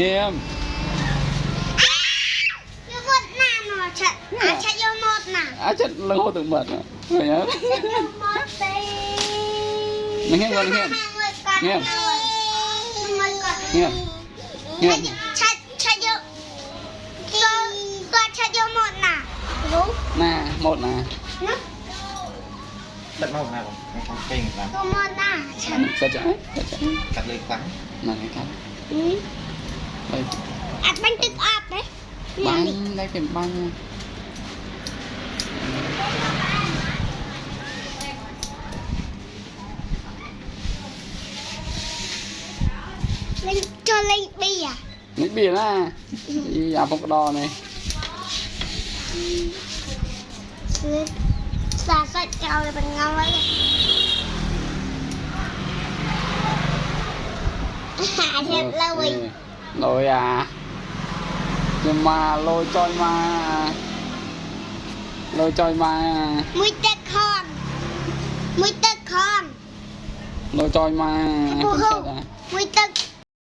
nghiêm vô một nà nó chặt chặt vô một nà chết lưng hô từng mệt rồi nhớ mình nghe rồi nghe nghe nghe nghe chặt vô con chặt vô một nà đúng nè một nè đất màu nào không kinh lắm vô một nà chặt sẽ chạy cắt lên khoáng này cái đây bánh tức ập đấy băng đây cái băng lên cho lên bia nước biển à đi avocado này xả sạch trào là bằng ngon ấy thiệt lâu rồi rồi à nhưng mà lôi trôi mà mũi tết con lôi trôi mà mũi tết